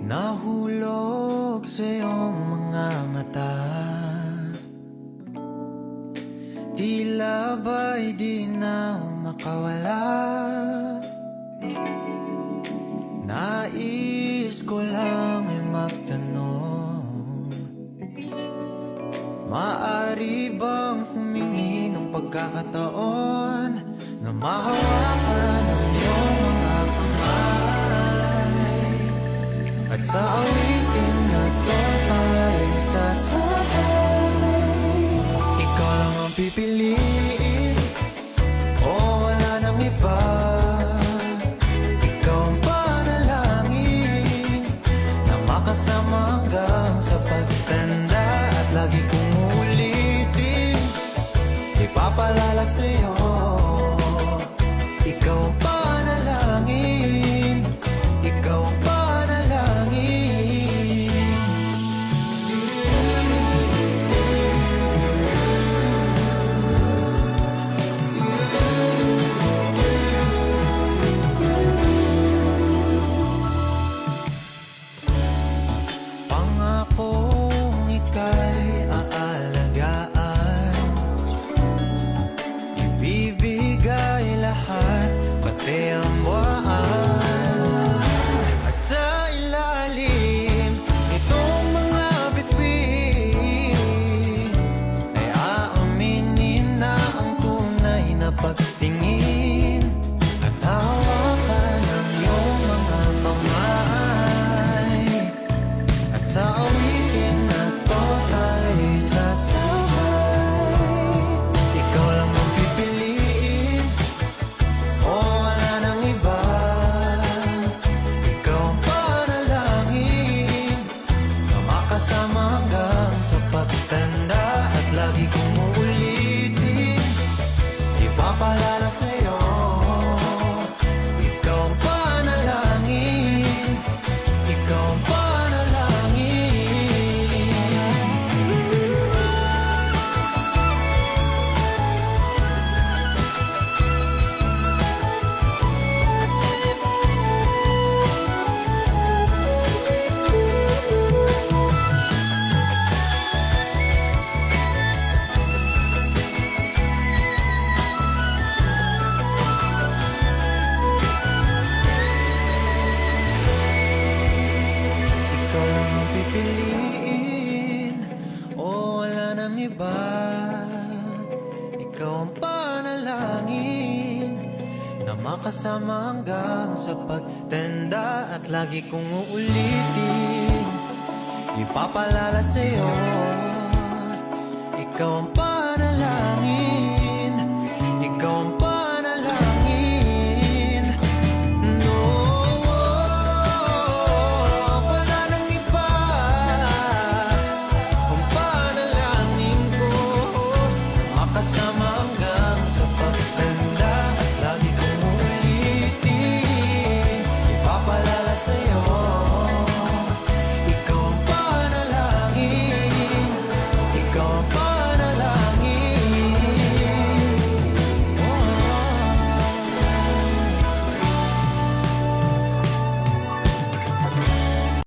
Nahulog sa iyong mga mata, tila ba'y di na makawala. Nais ko lang ay magtanong, maaari bang humingi ng pagkakataon na mahawakan ang iyong mga kamay, at sa awitin na to tayo sasabay. Ikaw lang ang pipiliin, o wala nang iba. Ikaw ang panalangin na makasama hanggang sa pagtanda, at lagi kong uulitin, ipapalala sa'yo. Ikaw ang panalangin, ikaw ang panalangin. Pangakong ika'y aalagaan, ibibigay lahat, pati ang buwan. At sa ilalim itong mga bituin ay aaminin na ang tunay na pagtingin, at hawakan ang iyong mga kamay, at sa awitin na to tayo'y sasabay. Ikaw lang ang pipiliin, o wala nang iba. Ikaw ang panalangin na makasama hanggang sa pagtanda, at lagi kong uulitin, ipapalala sa'yo. Ikaw ang panalangin, ikaw ang panalangin. Ikaw lang ang pipiliin, o wala nang iba. Ikaw ang panalangin na makasama hanggang sa pagtanda, at lagi kong uulitin, ipapalala sa'yo. Ikaw ang panalangin.